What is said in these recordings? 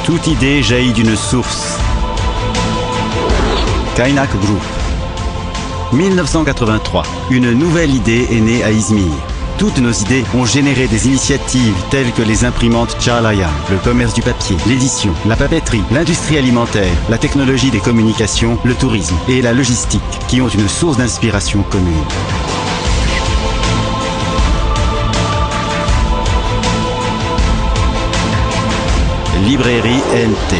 Toute idée jaillit d'une source. Kaynak Group. 1983. Une nouvelle idée est née à Izmir. Toutes nos idées ont généré des initiatives telles que les imprimantes Çağlayan, le commerce du papier, l'édition, la papeterie, l'industrie alimentaire, la technologie des communications, le tourisme et la logistique, qui ont une source d'inspiration commune. Librairie NT.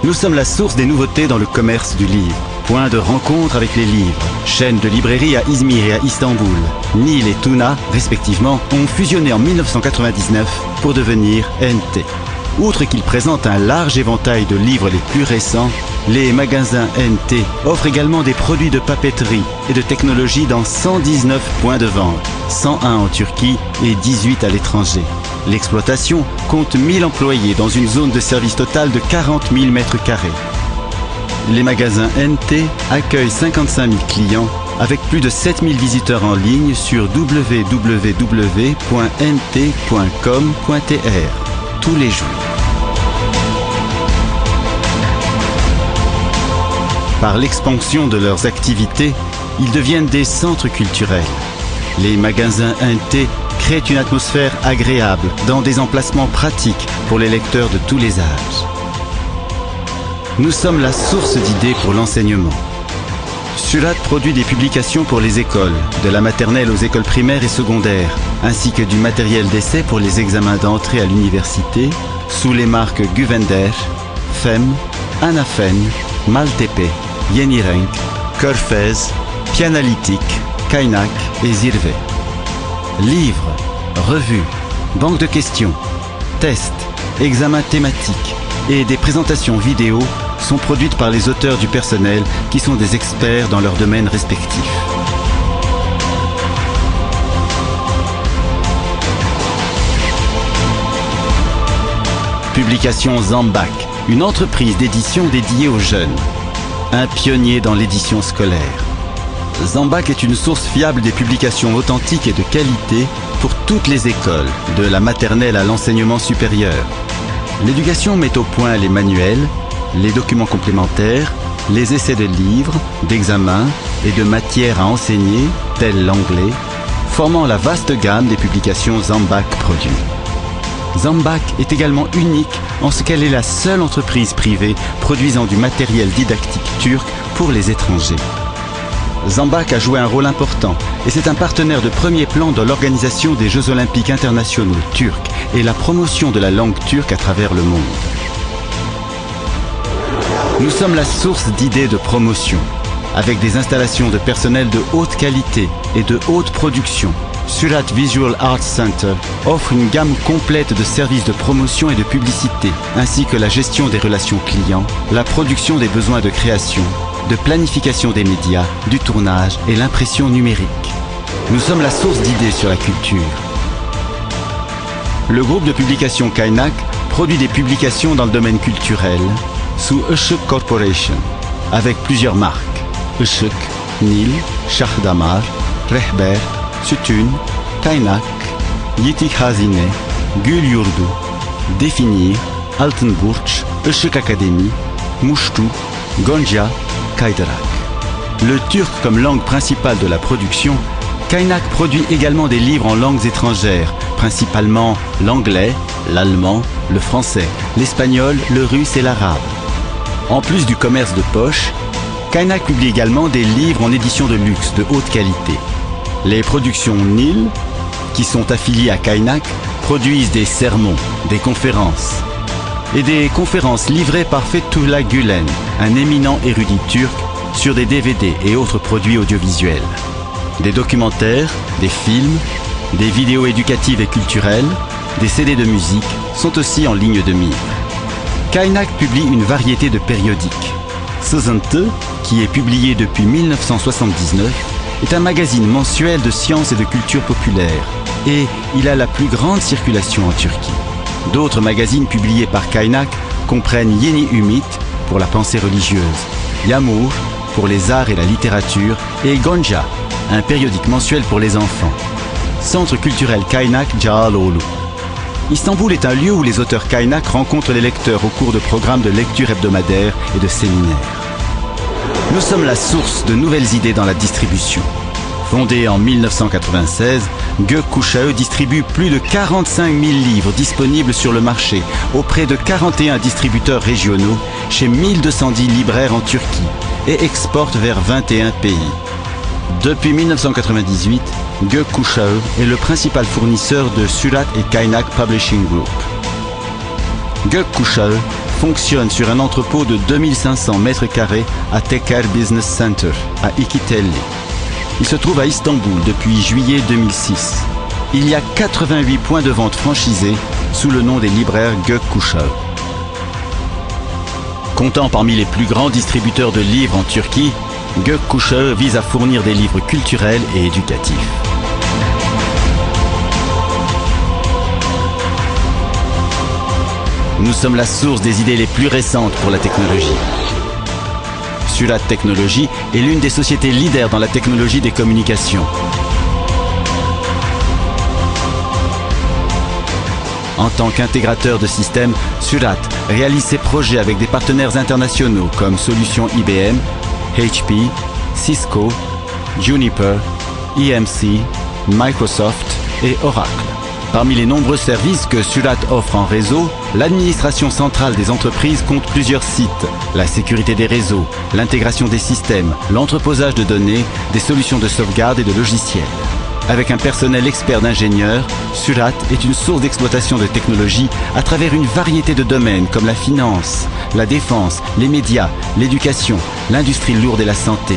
Nous sommes la source des nouveautés dans le commerce du livre. Point de rencontre avec les livres. Chaîne de librairies à Izmir et à Istanbul. Nil et Tuna, respectivement, ont fusionné en 1999 pour devenir NT. Outre qu'ils présentent un large éventail de livres les plus récents, les magasins NT offrent également des produits de papeterie et de technologie dans 119 points de vente, 101 en Turquie et 18 à l'étranger. L'exploitation compte 1000 employés dans une zone de service totale de 40 000 m². Les magasins NT accueillent 55 000 clients avec plus de 7 000 visiteurs en ligne sur www.nt.com.tr tous les jours. Par l'expansion de leurs activités, ils deviennent des centres culturels. Les magasins NT créent une atmosphère agréable dans des emplacements pratiques pour les lecteurs de tous les âges. Nous sommes la source d'idées pour l'enseignement. Surat produit des publications pour les écoles, de la maternelle aux écoles primaires et secondaires, ainsi que du matériel d'essai pour les examens d'entrée à l'université, sous les marques Guvender, FEM, Anafen, Maltepe, Yenirenk, Körfez, Pianalytik, Kaynak et Zirve. Livres, revues, banques de questions, tests, examens thématiques et des présentations vidéo sont produites par les auteurs du personnel qui sont des experts dans leur domaine respectif. Publication Zambak, une entreprise d'édition dédiée aux jeunes. Un pionnier dans l'édition scolaire. Zambak est une source fiable des publications authentiques et de qualité pour toutes les écoles, de la maternelle à l'enseignement supérieur. L'éducation met au point les manuels, les documents complémentaires, les essais de livres, d'examens et de matières à enseigner, tels l'anglais, formant la vaste gamme des publications Zambak produit. Zambak est également unique en ce qu'elle est la seule entreprise privée produisant du matériel didactique turc pour les étrangers. Zambak a joué un rôle important et c'est un partenaire de premier plan dans l'organisation des Jeux Olympiques internationaux turcs et la promotion de la langue turque à travers le monde. Nous sommes la source d'idées de promotion, avec des installations de personnel de haute qualité et de haute production. Surat Visual Arts Center offre une gamme complète de services de promotion et de publicité, ainsi que la gestion des relations clients, la production des besoins de création, de planification des médias, du tournage et l'impression numérique. Nous sommes la source d'idées sur la culture. Le groupe de publication Kaynak produit des publications dans le domaine culturel sous Işık Corporation, avec plusieurs marques. Işık, Nil, Shahdamar, Rehber, Sütun, Kaynak, Yitik Hazine, Gül Yurdu, Definir, Altın Burç, Işık Academy, Muştu, Gonca, Kaydırak. Le turc comme langue principale de la production, Kaynak produit également des livres en langues étrangères, principalement l'anglais, l'allemand, le français, l'espagnol, le russe et l'arabe. En plus du commerce de poche, Kaynak publie également des livres en édition de luxe de haute qualité. Les productions Nil, qui sont affiliées à Kaynak, produisent des sermons, des conférences et des conférences livrées par Fethullah Gülen, un éminent érudit turc, sur des DVD et autres produits audiovisuels. Des documentaires, des films, des vidéos éducatives et culturelles, des CD de musique sont aussi en ligne de mire. Kaynak publie une variété de périodiques. Sızıntı, qui est publié depuis 1979, est un magazine mensuel de sciences et de culture populaire et il a la plus grande circulation en Turquie. D'autres magazines publiés par Kaynak comprennent Yeni Ümit pour la pensée religieuse, Yağmur pour les arts et la littérature et Gonca, un périodique mensuel pour les enfants. Centre culturel Kaynak Cağaloğlu. Istanbul est un lieu où les auteurs kaynak rencontrent les lecteurs au cours de programmes de lecture hebdomadaires et de séminaires. Nous sommes la source de nouvelles idées dans la distribution. Fondé en 1996, Gökkuşağı distribue plus de 45 000 livres disponibles sur le marché auprès de 41 distributeurs régionaux chez 1210 libraires en Turquie et exporte vers 21 pays. Depuis 1998, Gökkuşağı est le principal fournisseur de Surat et Kaynak Publishing Group. Gökkuşağı fonctionne sur un entrepôt de 2500 mètres carrés à Teker Business Center, à Ikitelli. Il se trouve à Istanbul depuis juillet 2006. Il y a 88 points de vente franchisés sous le nom des libraires Gökkuşağı. Comptant parmi les plus grands distributeurs de livres en Turquie, Gökkuşağı vise à fournir des livres culturels et éducatifs. Nous sommes la source des idées les plus récentes pour la technologie. Surat Technologies est l'une des sociétés leaders dans la technologie des communications. En tant qu'intégrateur de systèmes, Surat réalise ses projets avec des partenaires internationaux comme Solutions IBM, HP, Cisco, Juniper, EMC, Microsoft et Oracle. Parmi les nombreux services que Surat offre en réseau, l'administration centrale des entreprises compte plusieurs sites, la sécurité des réseaux, l'intégration des systèmes, l'entreposage de données, des solutions de sauvegarde et de logiciels. Avec un personnel expert d'ingénieurs, Surat est une source d'exploitation de technologies à travers une variété de domaines comme la finance, la défense, les médias, l'éducation, l'industrie lourde et la santé.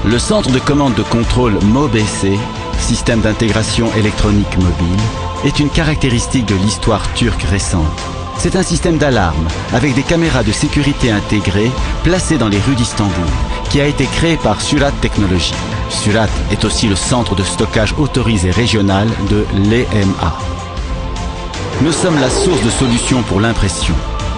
Le centre de commande de contrôle MOBC, système d'intégration électronique mobile, est une caractéristique de l'histoire turque récente. C'est un système d'alarme avec des caméras de sécurité intégrées placées dans les rues d'Istanbul, qui a été créé par Surat Technologies. Surat est aussi le centre de stockage autorisé régional de l'EMA. Nous sommes la source de solutions pour l'impression.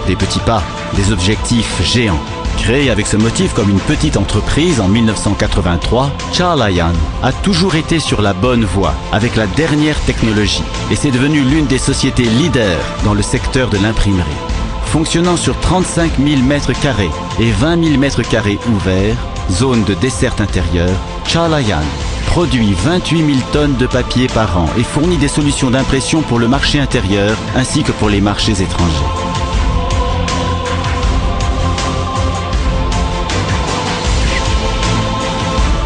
Des petits pas, des objectifs géants. Créé avec ce motif comme une petite entreprise en 1983, Çağlayan a toujours été sur la bonne voie avec la dernière technologie et c'est devenu l'une des sociétés leaders dans le secteur de l'imprimerie. Fonctionnant sur 35 000 m² et 20 000 m² ouverts, zone de dessert intérieur, Çağlayan produit 28 000 tonnes de papier par an et fournit des solutions d'impression pour le marché intérieur ainsi que pour les marchés étrangers.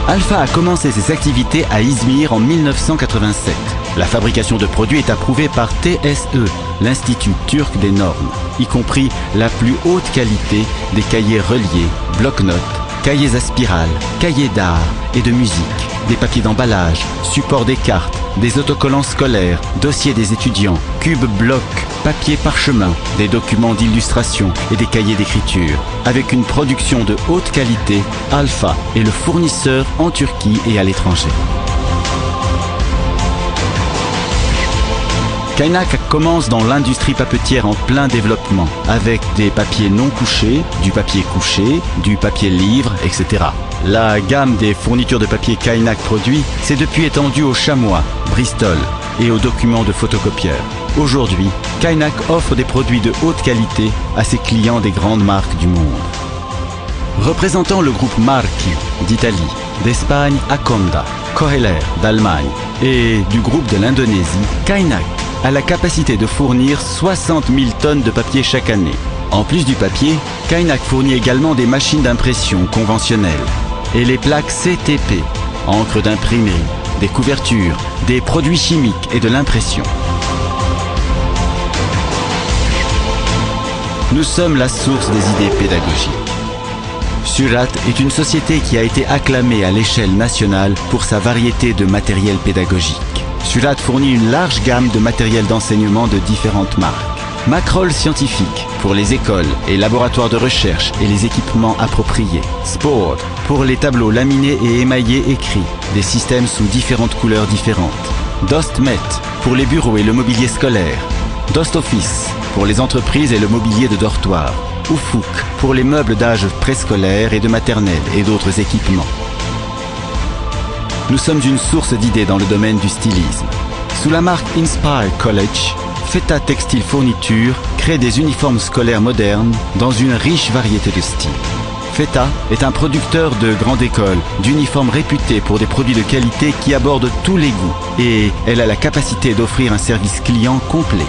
Alpha a commencé ses activités à Izmir en 1987. La fabrication de produits est approuvée par TSE, l'Institut turc des normes, y compris la plus haute qualité des cahiers reliés, bloc-notes, cahiers à spirale, cahiers d'art et de musique, des papiers d'emballage, supports des cartes, des autocollants scolaires, dossiers des étudiants, cubes blocs, papier parchemin, des documents d'illustration et des cahiers d'écriture. Avec une production de haute qualité, Alpha est le fournisseur en Turquie et à l'étranger. Kaynak commence dans l'industrie papetière en plein développement, avec des papiers non couchés, du papier couché, du papier livre, etc. La gamme des fournitures de papier Kaynak produit s'est depuis étendue aux chamois, Bristol et aux documents de photocopieurs. Aujourd'hui, Kaynak offre des produits de haute qualité à ses clients des grandes marques du monde. Représentant le groupe Marchi d'Italie, d'Espagne Aconda, Koheler d'Allemagne et du groupe de l'Indonésie, Kaynak a la capacité de fournir 60 000 tonnes de papier chaque année. En plus du papier, Kaynak fournit également des machines d'impression conventionnelles et les plaques CTP, encre d'imprimerie, des couvertures, des produits chimiques et de l'impression. Nous sommes la source des idées pédagogiques. Surat est une société qui a été acclamée à l'échelle nationale pour sa variété de matériel pédagogique. Surat fournit une large gamme de matériel d'enseignement de différentes marques. Macrol scientifique pour les écoles et laboratoires de recherche et les équipements appropriés. Sport pour les tableaux laminés et émaillés écrits, des systèmes sous différentes couleurs différentes. Dostmet pour les bureaux et le mobilier scolaire. Dostoffice pour les entreprises et le mobilier de dortoir. Ufuk pour les meubles d'âge préscolaire et de maternelle et d'autres équipements. Nous sommes une source d'idées dans le domaine du stylisme. Sous la marque Inspire College, Feta Textile Fourniture crée des uniformes scolaires modernes dans une riche variété de styles. Feta est un producteur de grande école, d'uniformes réputés pour des produits de qualité qui abordent tous les goûts et elle a la capacité d'offrir un service client complet.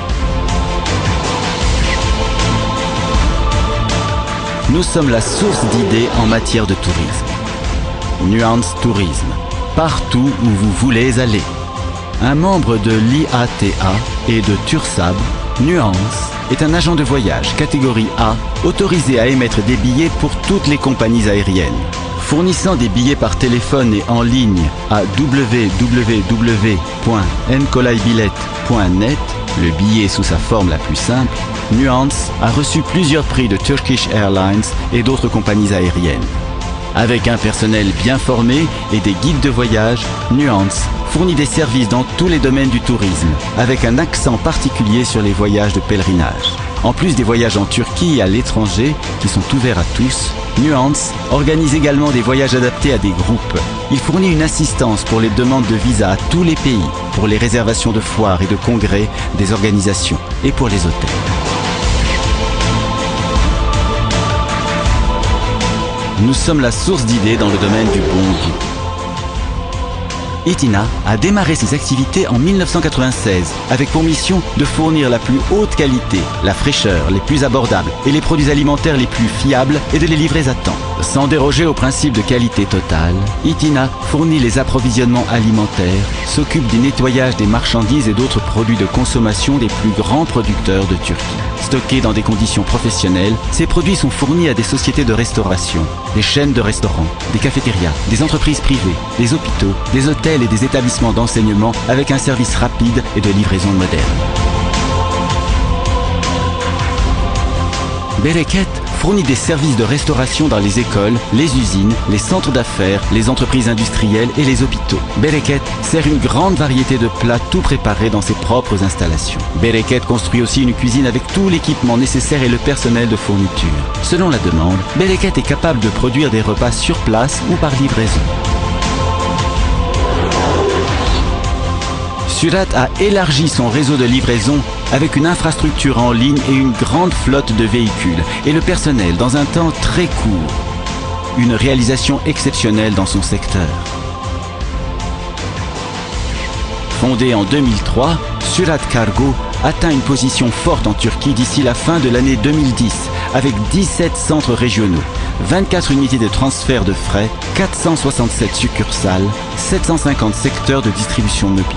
Nous sommes la source d'idées en matière de tourisme. Nuance Tourisme, partout où vous voulez aller. Un membre de l'IATA et de Tursab, Nuance est un agent de voyage catégorie A autorisé à émettre des billets pour toutes les compagnies aériennes. Fournissant des billets par téléphone et en ligne à www.nkolaibilet.net, le billet sous sa forme la plus simple, Nuance a reçu plusieurs prix de Turkish Airlines et d'autres compagnies aériennes. Avec un personnel bien formé et des guides de voyage, Nuance fournit des services dans tous les domaines du tourisme, avec un accent particulier sur les voyages de pèlerinage. En plus des voyages en Turquie et à l'étranger, qui sont ouverts à tous, Nuance organise également des voyages adaptés à des groupes. Il fournit une assistance pour les demandes de visa à tous les pays, pour les réservations de foires et de congrès des organisations et pour les hôtels. Nous sommes la source d'idées dans le domaine du bon goût. Itina a démarré ses activités en 1996 avec pour mission de fournir la plus haute qualité, la fraîcheur, les plus abordables et les produits alimentaires les plus fiables et de les livrer à temps. Sans déroger au principe de qualité totale, Itina fournit les approvisionnements alimentaires, s'occupe du nettoyage des marchandises et d'autres produits de consommation des plus grands producteurs de Turquie. Stockés dans des conditions professionnelles, ces produits sont fournis à des sociétés de restauration, des chaînes de restaurants, des cafétérias, des entreprises privées, des hôpitaux, des hôtels et des établissements d'enseignement avec un service rapide et de livraison moderne. Bereket fournit des services de restauration dans les écoles, les usines, les centres d'affaires, les entreprises industrielles et les hôpitaux. Bereket sert une grande variété de plats tout préparés dans ses propres installations. Bereket construit aussi une cuisine avec tout l'équipement nécessaire et le personnel de fourniture. Selon la demande, Bereket est capable de produire des repas sur place ou par livraison. Surat a élargi son réseau de livraison avec une infrastructure en ligne et une grande flotte de véhicules et le personnel dans un temps très court. Une réalisation exceptionnelle dans son secteur. Fondé en 2003, Surat Cargo atteint une position forte en Turquie d'ici la fin de l'année 2010 avec 17 centres régionaux, 24 unités de transfert de frais, 467 succursales, 750 secteurs de distribution mobile.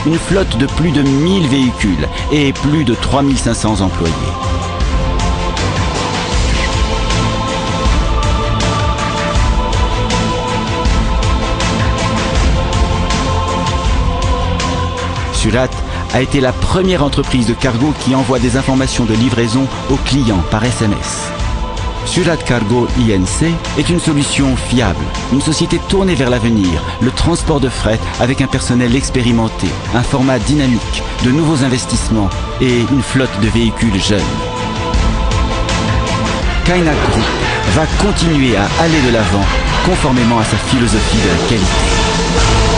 Une flotte de plus de 1000 véhicules et plus de 3500 employés. Surat a été la première entreprise de cargo qui envoie des informations de livraison aux clients par SMS. Surat Cargo INC est une solution fiable, une société tournée vers l'avenir, le transport de fret avec un personnel expérimenté, un format dynamique, de nouveaux investissements et une flotte de véhicules jeunes. Kaynak Group va continuer à aller de l'avant conformément à sa philosophie de la qualité.